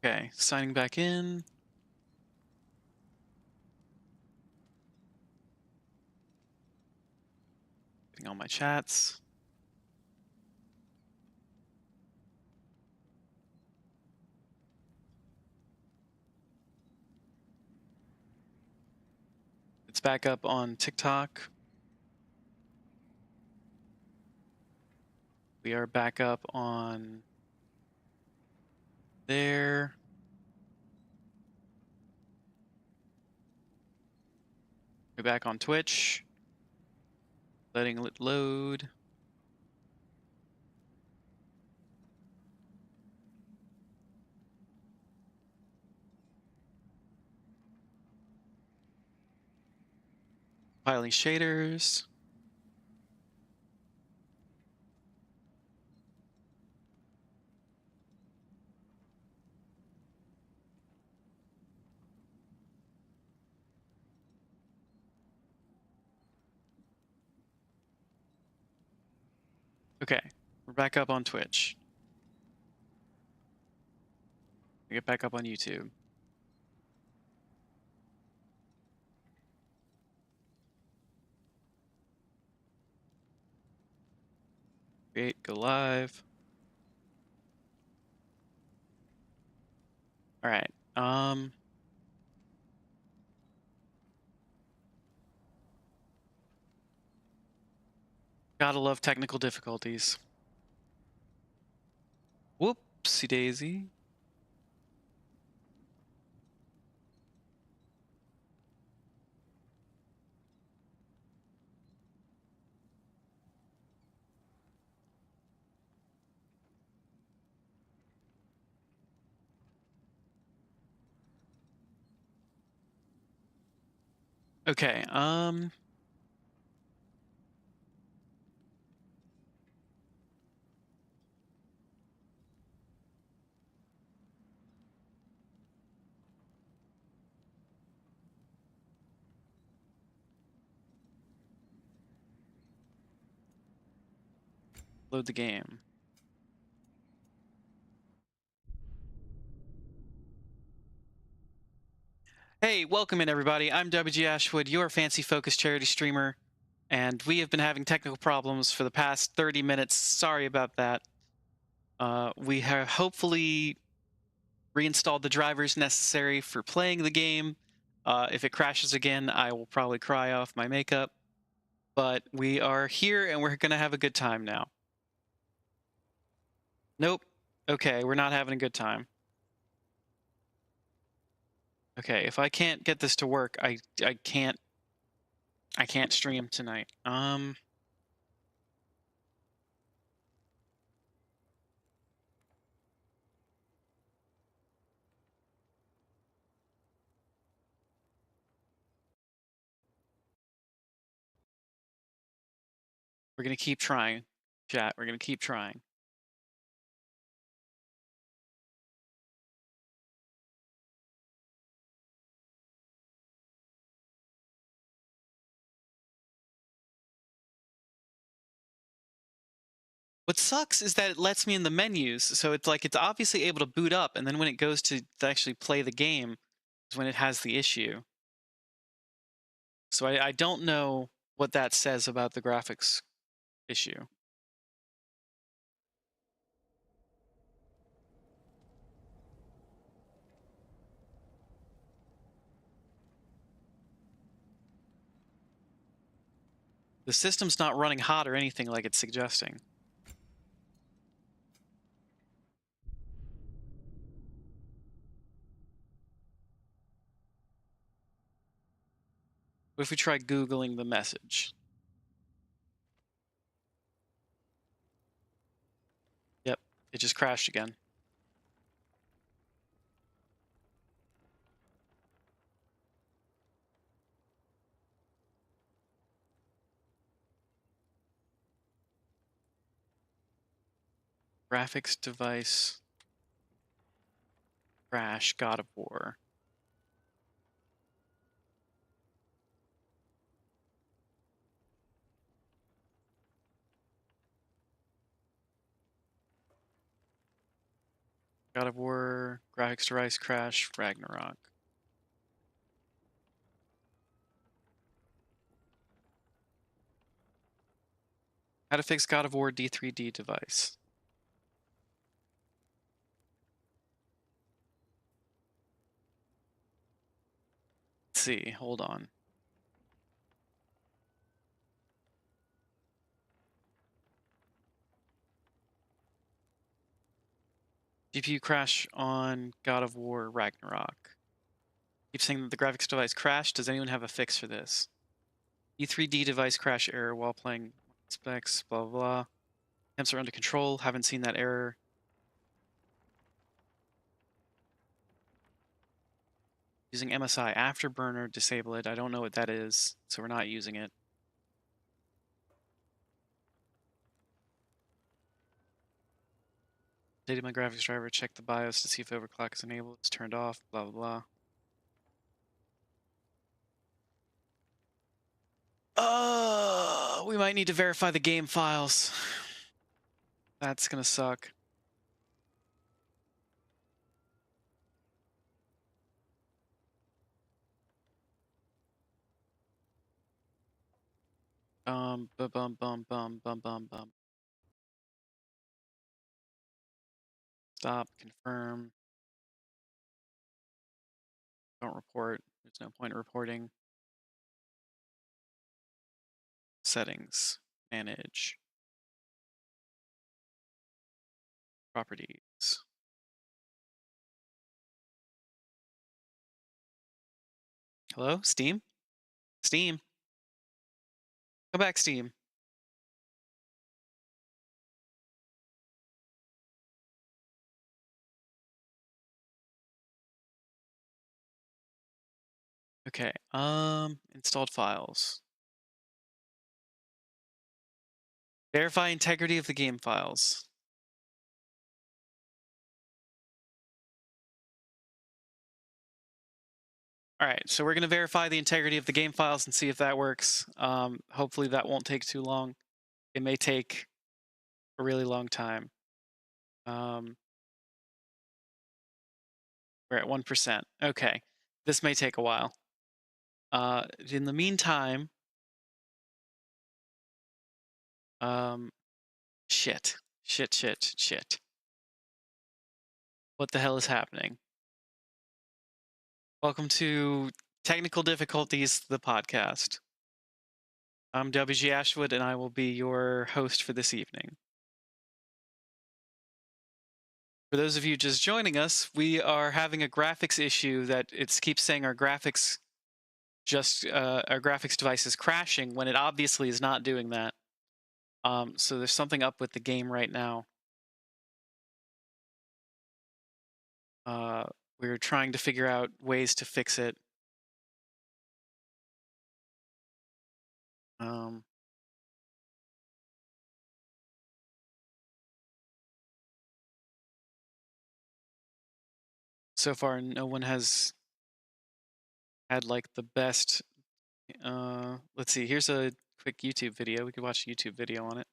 Okay, signing back in. Getting all my chats. It's back up on TikTok. We are back up on there. We're back on Twitch. Letting it load. Piling shaders. Okay, we're back up on Twitch. We get back up on YouTube. Create, go live. All right. Gotta love technical difficulties. Whoopsie daisy. Okay, load the game. Hey, welcome in everybody. I'm WG Ashwood, your fancy focused charity streamer, and we have been having technical problems for the past 30 minutes. Sorry about that. We have hopefully reinstalled the drivers necessary for playing the game. If it crashes again, I will probably cry off my makeup. But we are here and we're gonna have a good time now. Nope. Okay, we're not having a good time. Okay, if I can't get this to work, I can't stream tonight. We're gonna keep trying, chat. We're gonna keep trying. What sucks is that it lets me in the menus, so it's like it's obviously able to boot up, and then when it goes to actually play the game is when it has the issue. So I don't know what that says about the graphics issue. The system's not running hot or anything like it's suggesting. What if we try Googling the message? Yep, it just crashed again. Graphics device crash God of War. God of War, graphics device crash, Ragnarok. How to fix God of War D3D device. Let's see, hold on. GPU crash on God of War Ragnarok. Keep saying that the graphics device crashed. Does anyone have a fix for this? E3D device crash error while playing specs, blah, blah, blah. Temps are under control. Haven't seen that error. Using MSI Afterburner, disable it. I don't know what that is, so we're not using it. Updated my graphics driver, check the BIOS to see if overclock is enabled. It's turned off, blah, blah, blah. We might need to verify the game files. That's gonna suck. Bum, bum, bum, bum, bum, bum, bum. Stop, confirm. Don't report. There's no point in reporting. Settings, manage. Properties. Hello, Steam? Steam? Come back, Steam. Okay, installed files. Verify integrity of the game files. All right, so we're going to verify the integrity of the game files and see if that works. Hopefully that won't take too long. It may take a really long time. We're at 1%. Okay, this may take a while. In the meantime, shit. What the hell is happening? Welcome to Technical Difficulties, the podcast. I'm WG Ashwood, and I will be your host for this evening. For those of you just joining us, we are having a graphics issue that it keeps saying our graphics device is crashing when it obviously is not doing that. So there's something up with the game right now. We're trying to figure out ways to fix it. So far, no one has had like the best. Let's see. Here's a quick YouTube video. We could watch a YouTube video on it.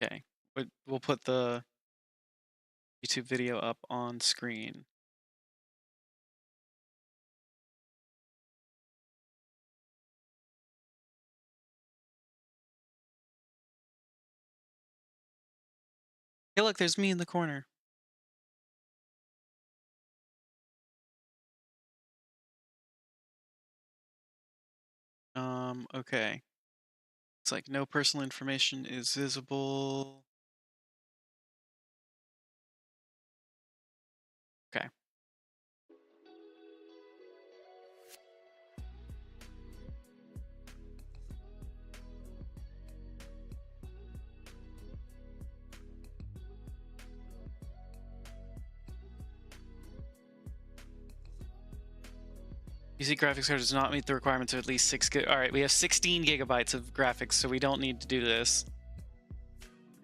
Okay, we'll put the YouTube video up on screen. Hey, look, there's me in the corner. Okay. It's like no personal information is visible. Okay. PC graphics card does not meet the requirements of at least 6 gig. All right, we have 16 gigabytes of graphics, so we don't need to do this.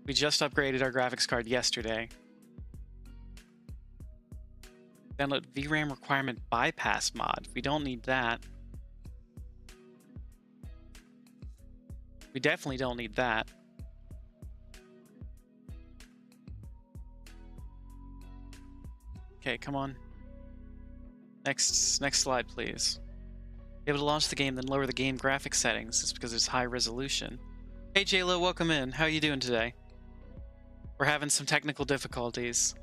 We just upgraded our graphics card yesterday. Download VRAM requirement bypass mod. We don't need that. We definitely don't need that. Okay, come on. Next slide, please. Be able to launch the game, then lower the game graphics settings. It's because it's high resolution. Hey JLo, welcome in. How are you doing today? We're having some technical difficulties.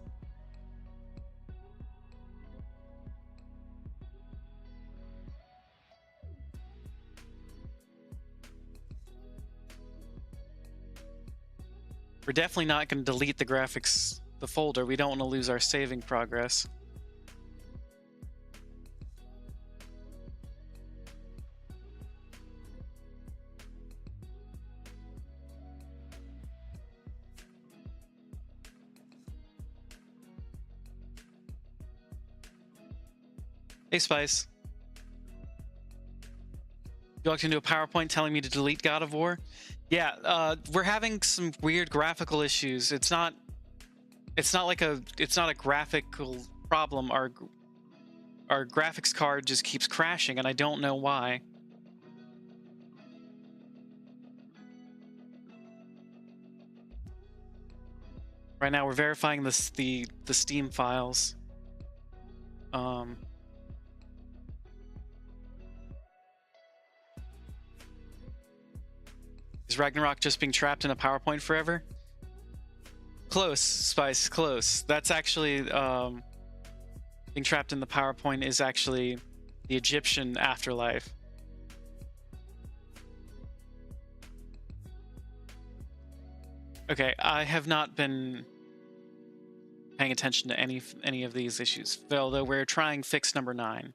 We're definitely not going to delete the graphics, the folder. We don't want to lose our saving progress. Hey Spice. You walked into a PowerPoint telling me to delete God of War? Yeah, we're having some weird graphical issues. It's not a graphical problem. Our graphics card just keeps crashing and I don't know why. Right now we're verifying the Steam files. Is Ragnarok just being trapped in a PowerPoint forever? Close, Spice, close. That's actually, being trapped in the PowerPoint is actually the Egyptian afterlife. Okay, I have not been paying attention to any of these issues, although we're trying fix number 9.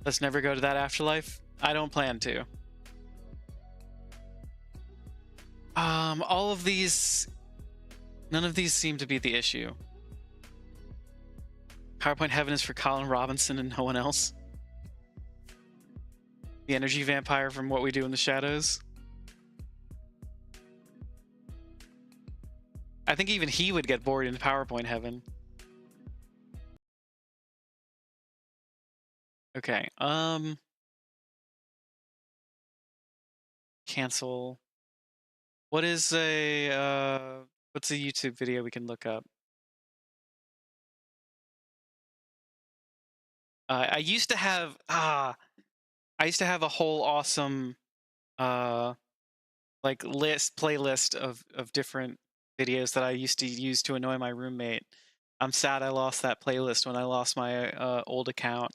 Let's never go to that afterlife. I don't plan to. All of these, none of these seem to be the issue. PowerPoint heaven is for Colin Robinson and no one else. The energy vampire from What We Do in the Shadows. I think even he would get bored in PowerPoint heaven. Okay, cancel. What is what's a YouTube video we can look up? I used to have a whole awesome like playlist of different videos that I used to use to annoy my roommate. I'm sad I lost that playlist when I lost my old account.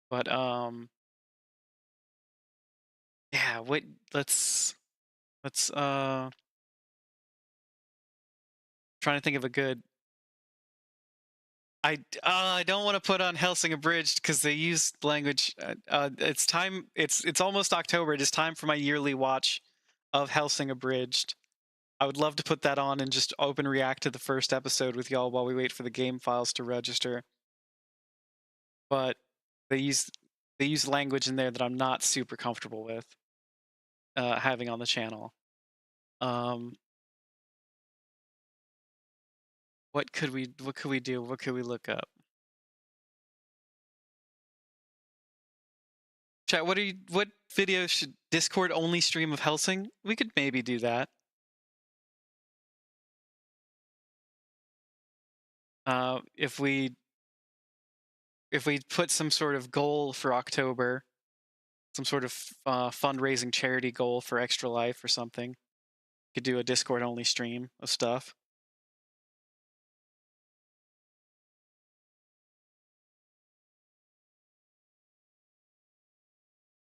But yeah, wait, let's trying to think of a good. I don't want to put on Helsing Abridged because they use language. It's time. It's almost October. It is time for my yearly watch of Helsing Abridged. I would love to put that on and just open react to the first episode with y'all while we wait for the game files to register. But they use language in there that I'm not super comfortable with having on the channel. What could we do? What could we look up? Chat, what video should Discord only stream of Helsing? We could maybe do that. If we put some sort of goal for October, some sort of fundraising charity goal for Extra Life or something, could do a Discord only stream of stuff.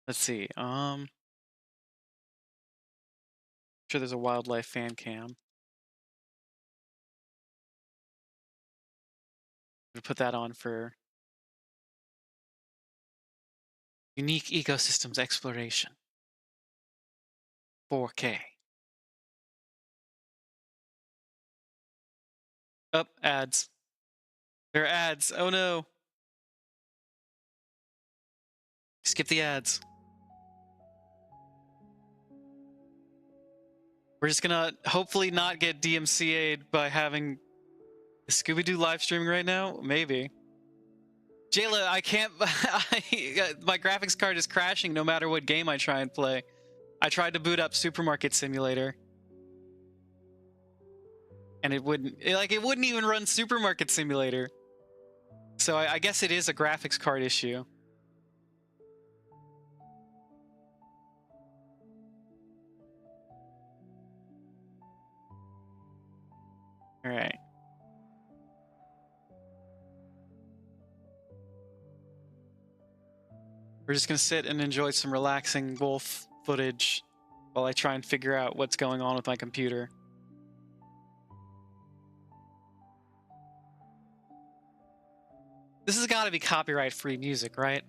Let's see. I'm sure there's a wildlife fan cam. We put that on for unique ecosystems exploration. 4K. Oh, ads. There are ads. Oh no. Skip the ads. We're just gonna hopefully not get DMCA'd by having Scooby-Doo live streaming right now? Maybe. Jayla, I can't... my graphics card is crashing no matter what game I try and play. I tried to boot up Supermarket Simulator. And it wouldn't... it wouldn't even run Supermarket Simulator. So I guess it is a graphics card issue. All right. We're just going to sit and enjoy some relaxing golf footage while I try and figure out what's going on with my computer. This has got to be copyright-free music, right?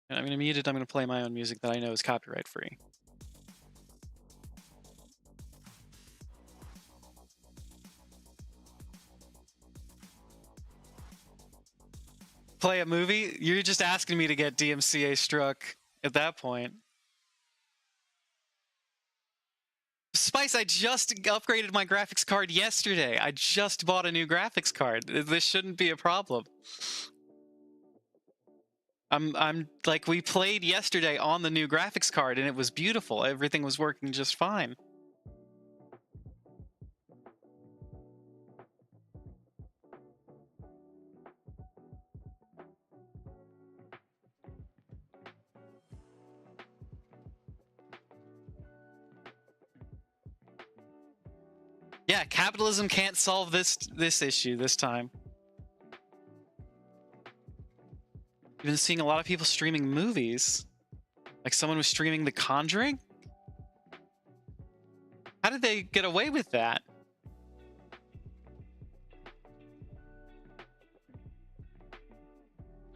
And I'm going to mute it. I'm going to play my own music that I know is copyright-free. Play a movie? You're just asking me to get DMCA struck at that point. Spice, I just upgraded my graphics card yesterday. I just bought a new graphics card. This shouldn't be a problem. I'm like, we played yesterday on the new graphics card and it was beautiful. Everything was working just fine. Yeah, capitalism can't solve this issue this time. You've been seeing a lot of people streaming movies. Like someone was streaming The Conjuring? How did they get away with that?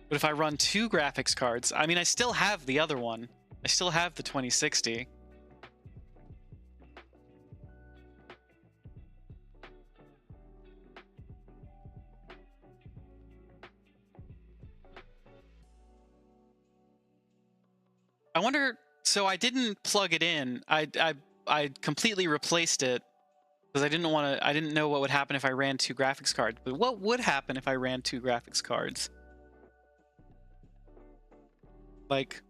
But if I run 2 graphics cards, I mean, I still have the other one. I still have the 2060. I wonder, so I didn't plug it in. I completely replaced it because I didn't know what would happen if I ran 2 graphics cards. But what would happen if I ran 2 graphics cards? Like,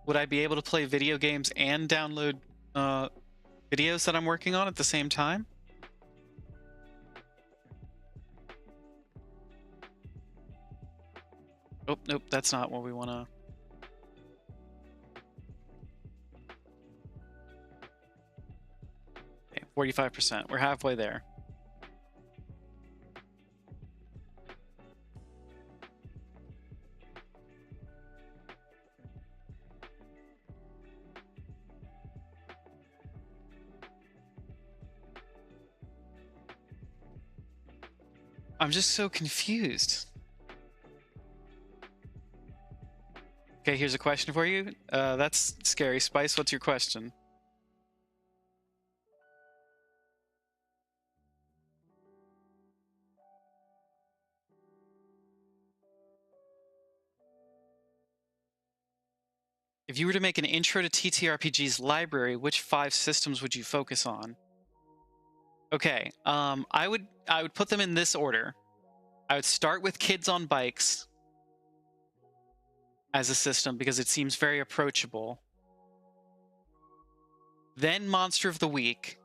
would I be able to play video games and download videos that I'm working on at the same time? Oh, nope, that's not what we want to... 45%. We're halfway there. I'm just so confused. Okay, here's a question for you. That's scary. Spice, what's your question? If you were to make an intro to TTRPG's library, which 5 systems would you focus on? Okay, I would put them in this order. I would start with Kids on Bikes as a system because it seems very approachable. Then Monster of the Week,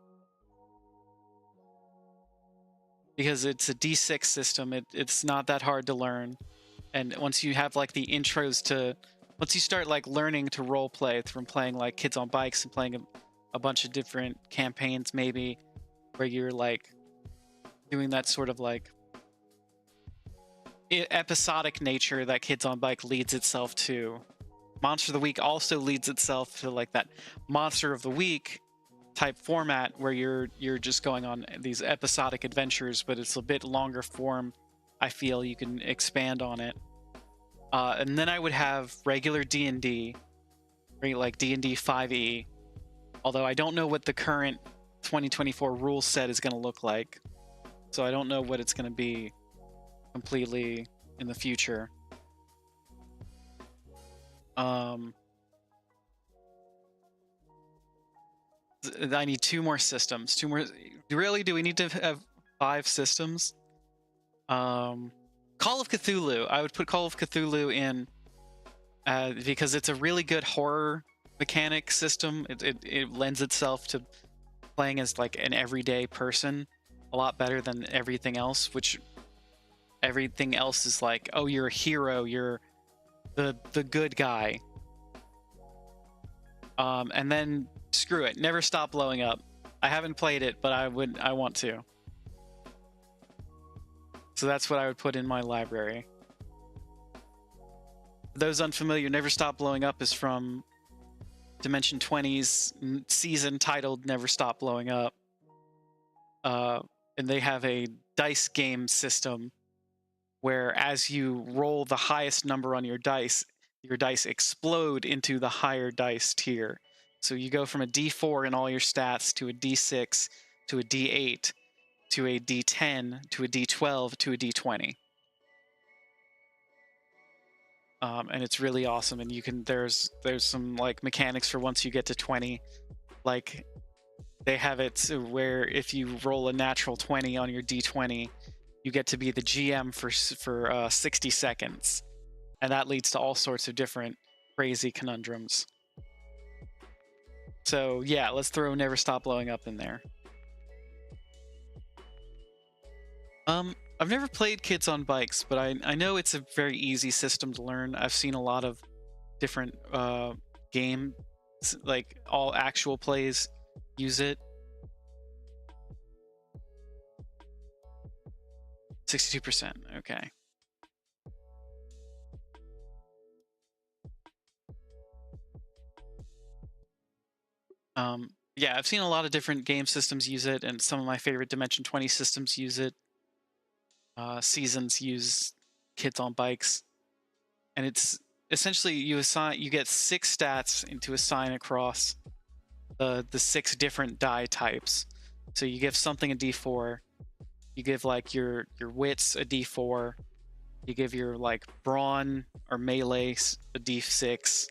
because it's a D6 system. It's not that hard to learn. And once you have like the intros to... Once you start like learning to role play from playing like Kids on Bikes and playing a bunch of different campaigns, maybe where you're like doing that sort of like episodic nature that Kids on Bike leads itself to. Monster of the Week also leads itself to like that Monster of the Week type format where you're just going on these episodic adventures, but it's a bit longer form. I feel you can expand on it. And then I would have regular D&D, right, like D&D 5e, although I don't know what the current 2024 rule set is going to look like, so I don't know what it's going to be completely in the future. I need 2 more systems. 2 more. Really? Do we need to have 5 systems? Call of Cthulhu. I would put Call of Cthulhu in because it's a really good horror mechanic system. It lends itself to playing as like an everyday person a lot better than everything else, which everything else is like, oh, you're a hero, you're the good guy. And then screw it, Never Stop Blowing Up. I haven't played it, but I want to. So that's what I would put in my library. For those unfamiliar, Never Stop Blowing Up is from Dimension 20's season titled Never Stop Blowing Up. And they have a dice game system where as you roll the highest number on your dice explode into the higher dice tier. So you go from a D4 in all your stats to a D6 to a D8 to a D10 to a D12 to a D20. And it's really awesome. And you can there's some like mechanics for once you get to 20. Like they have it where if you roll a natural 20 on your D20, you get to be the GM for 60 seconds. And that leads to all sorts of different crazy conundrums. So yeah, let's throw Never Stop Blowing Up in there. I've never played Kids on Bikes, but I know it's a very easy system to learn. I've seen a lot of different games, like all actual plays, use it. 62%, okay. Yeah, I've seen a lot of different game systems use it, and some of my favorite Dimension 20 systems use it. Seasons use Kids on Bikes, and it's essentially you get 6 stats to assign across the 6 different die types. So you give something a D4, you give like your wits a D4, you give your like brawn or melee a D6,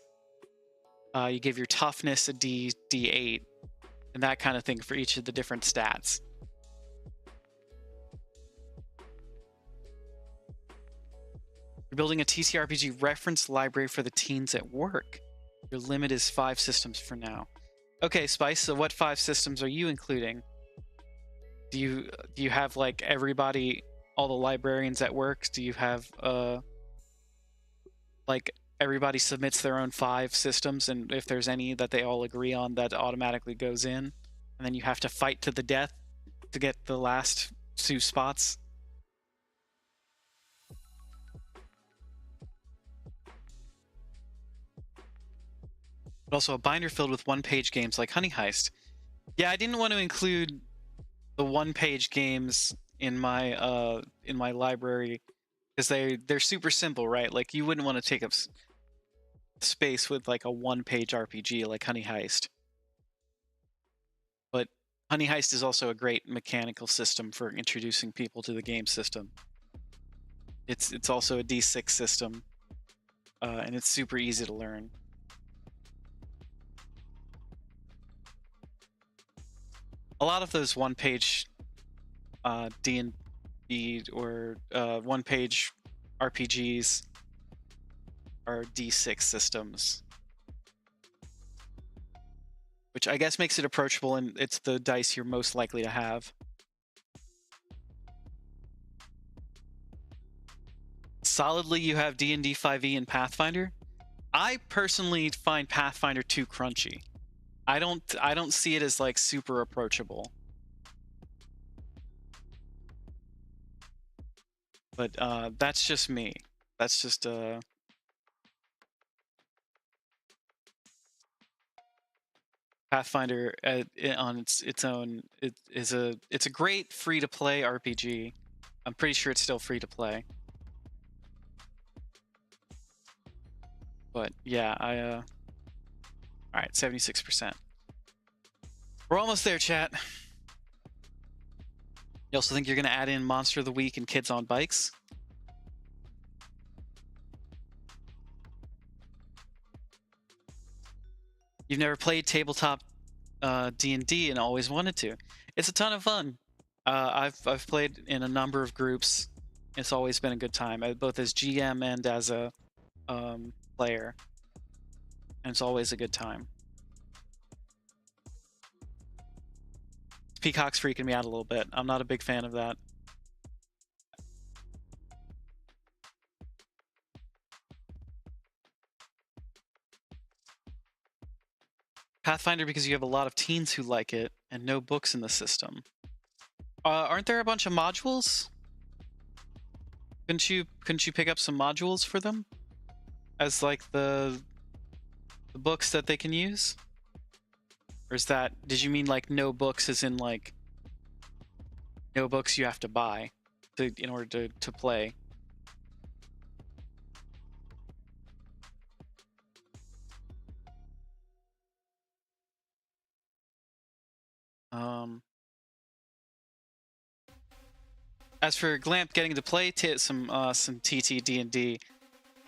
you give your toughness a D8, and that kind of thing for each of the different stats. You're building a TTRPG reference library for the teens at work. Your limit is 5 systems for now. Okay, Spice, so what 5 systems are you including? Do you have like everybody, all the librarians at work? Do you have like everybody submits their own 5 systems, and if there's any that they all agree on, that automatically goes in, and then you have to fight to the death to get the last 2 spots? But also a binder filled with one-page games like Honey Heist. Yeah, I didn't want to include the one-page games in my library because they're super simple, right? Like you wouldn't want to take up space with like a one-page RPG like Honey Heist. But Honey Heist is also a great mechanical system for introducing people to the game system. It's also a D6 system, and it's super easy to learn. A lot of those one-page D&D or one-page RPGs are D6 systems, which I guess makes it approachable, and it's the dice you're most likely to have. Solidly, you have D&D 5e and Pathfinder. I personally find Pathfinder too crunchy. I don't see it as like super approachable. But that's just me. That's just Pathfinder on its own. It's a great free to play RPG. I'm pretty sure it's still free to play. But yeah, all right, 76%. We're almost there, chat. You also think you're going to add in Monster of the Week and Kids on Bikes? You've never played tabletop D&D and always wanted to. It's a ton of fun. I've played in a number of groups. It's always been a good time, both as GM and as a player. And it's always a good time. Peacock's freaking me out a little bit. I'm not a big fan of that. Pathfinder because you have a lot of teens who like it and no books in the system. Aren't there a bunch of modules? Couldn't you pick up some modules for them as like the books that they can use? Or is that, did you mean like no books as in like no books you have to buy in order to play? As for Glamp getting to play some TT D&D,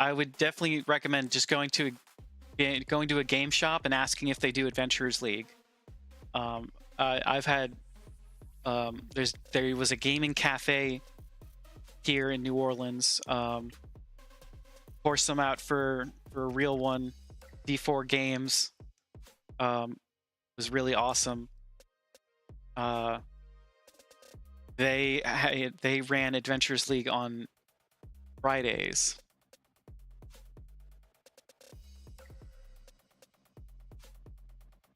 I would definitely recommend just going to a game shop and asking if they do Adventurers League. I've had there was a gaming cafe here in New Orleans. Forced them out for a real one. D4 games. Was really awesome. They ran Adventures League on Fridays.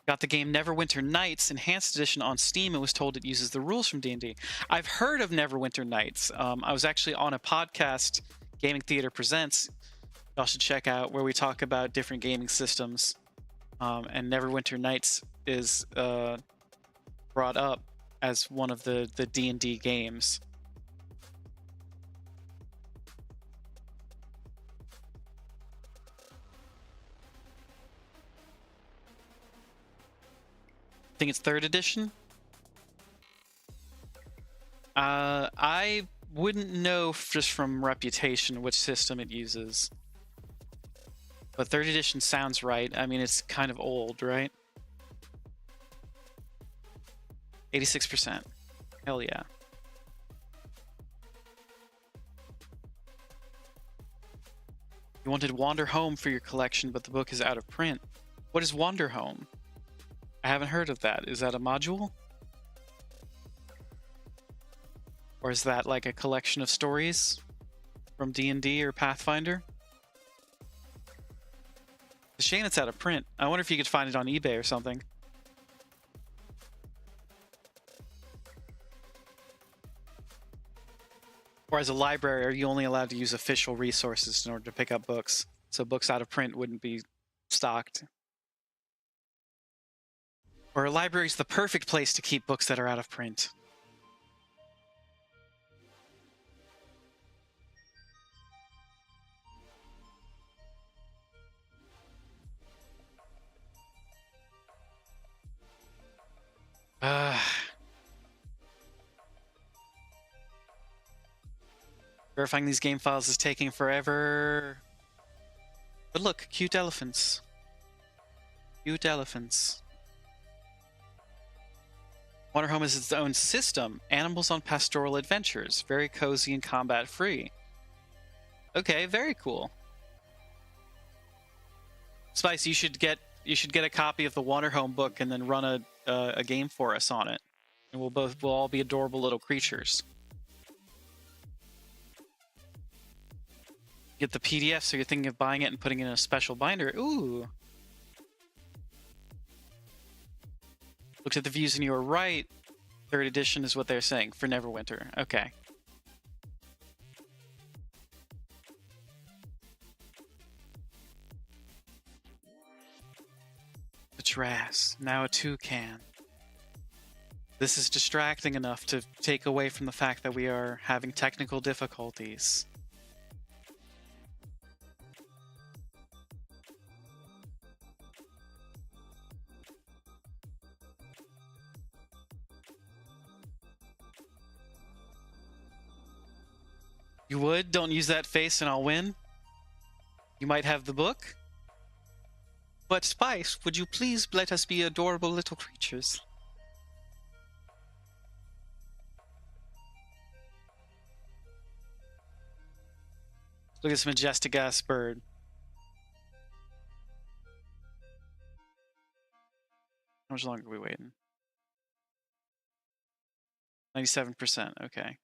Got the game Neverwinter Nights Enhanced Edition on Steam and was told it uses the rules from D&D. I've heard of Neverwinter Nights. I was actually on a podcast, Gaming Theater Presents, y'all should check out, where we talk about different gaming systems. And Neverwinter Nights is brought up as one of the D&D games. I think it's 3rd edition. I wouldn't know just from reputation which system it uses. But 3rd edition sounds right. I mean, it's kind of old, right? 86%. Hell yeah. You wanted Wander Home for your collection, but the book is out of print. What is Wander Home? I haven't heard of that. Is that a module? Or is that like a collection of stories from D&D or Pathfinder? It's a shame it's out of print. I wonder if you could find it on eBay or something. Or as a library, are you only allowed to use official resources in order to pick up books? So books out of print wouldn't be stocked. Or a library is the perfect place to keep books that are out of print. Verifying these game files is taking forever. But look, cute elephants. Cute elephants. Wander Home is its own system. Animals on pastoral adventures. Very cozy and combat free. Okay, very cool. Spice, you should get a copy of the Wander Home book and then run a game for us on it. And we'll all be adorable little creatures. Get the PDF, so you're thinking of buying it and putting it in a special binder. Ooh. Looks at the views and you were right. 3rd edition is what they're saying for Neverwinter. Okay. A giraffes, now a toucan. This is distracting enough to take away from the fact that we are having technical difficulties. You would? Don't use that face and I'll win? You might have the book? But Spice, would you please let us be adorable little creatures? Look at this majestic ass bird. How much longer are we waiting? 97%, okay.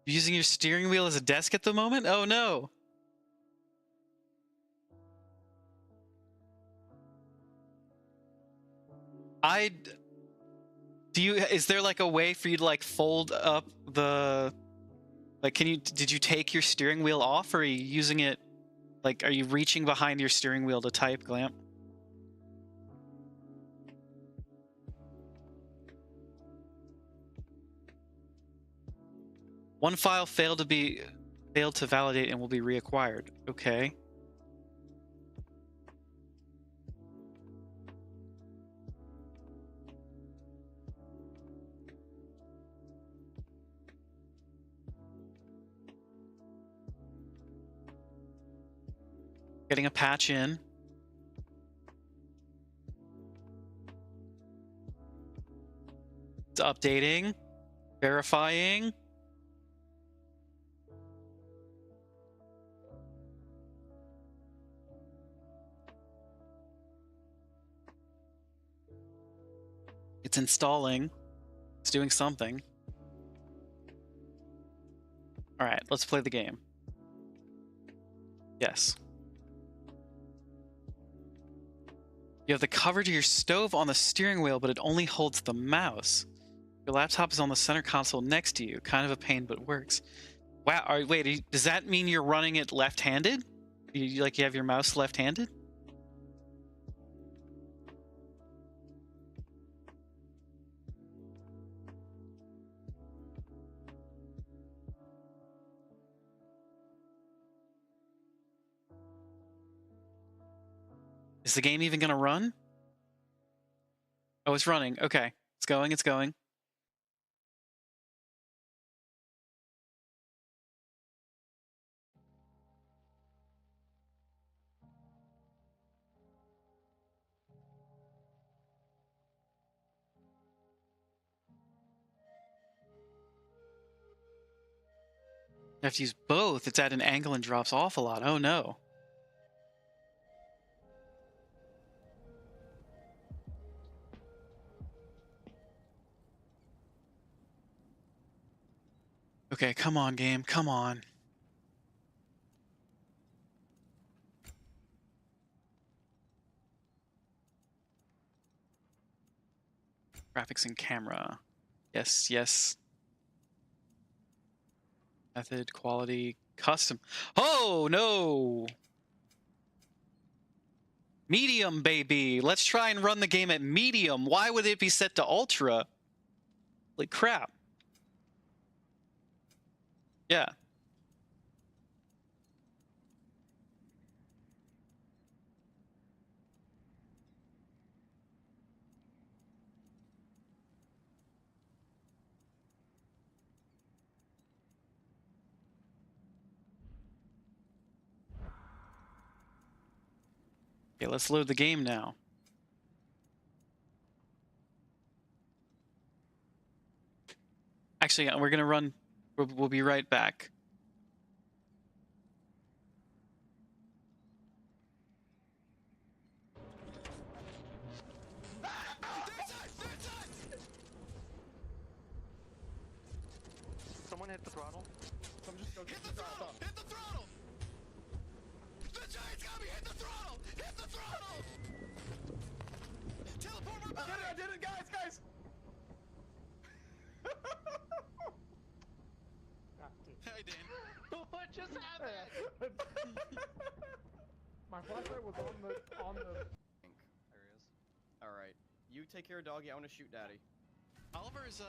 You're using your steering wheel as a desk at the moment? Oh no! Is there like a way for you to like fold up the, like, did you take your steering wheel off, or are you using it, like, are you reaching behind your steering wheel to type, Glamp? One file failed to validate and will be reacquired. Okay. Getting a patch in. It's updating. Verifying. It's installing. It's doing something. All right, let's play the game. Yes. You have the cover to your stove on the steering wheel, but it only holds the mouse. Your laptop is on the center console next to you. Kind of a pain, but works. Wow, wait, does that mean you're running it left-handed? You have your mouse left-handed? Is the game even gonna run? Oh, it's running. Okay. It's going, it's going. You have to use both. It's at an angle and drops off a lot. Oh no. Okay, come on, game. Come on. Graphics and camera. Yes, yes. Method, quality, custom. Oh, no! Medium, baby! Let's try and run the game at medium. Why would it be set to ultra? Like crap. Yeah. Okay, let's load the game now. Actually, we're gonna run. We'll be right back. Someone hit the throttle. Hit the throttle! Hit the throttle! The giant's got me! Hit the throttle! Hit the throttle! Teleport! I did it, guys! Hey, Dan. What just happened? My flashlight was on the There he is. Alright. You take care of doggy, I wanna shoot daddy. Oliver's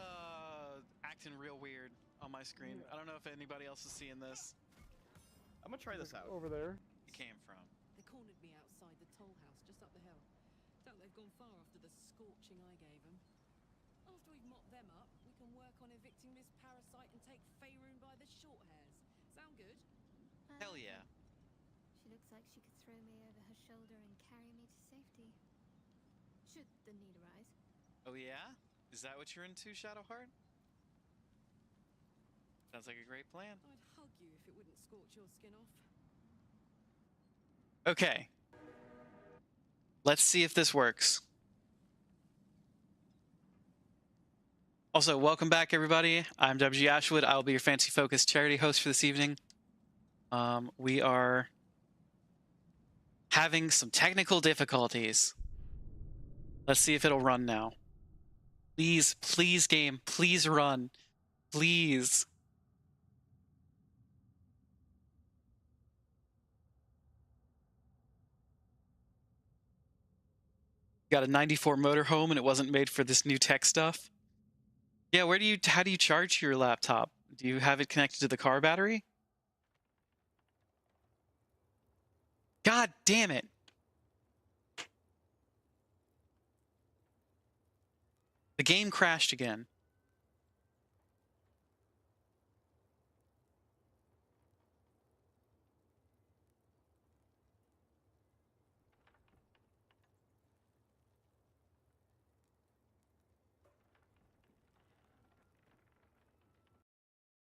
acting real weird on my screen. I don't know if anybody else is seeing this. I'm gonna try this out. over there. It came from. They cornered me outside the toll house just up the hill. Doubt they've gone far after the scorching I gave them. After we've mopped them up, we can can work on evicting this parasite and take Faerun by the short hairs. Sound good? Hell yeah. She looks like she could throw me over her shoulder and carry me to safety. Should the need arise. Oh yeah? Is that what you're into, Shadowheart? Sounds like a great plan. I'd hug you if it wouldn't scorch your skin off. Okay. Let's see if this works. Also, welcome back, everybody. I'm WG Ashwood. I'll be your Fancy Focus charity host for this evening. We are having some technical difficulties. Let's see if it'll run now. Please, please, game, please run. Please. Got a 94 motorhome and it wasn't made for this new tech stuff. Yeah, how do you charge your laptop? Do you have it connected to the car battery? God damn it. The game crashed again.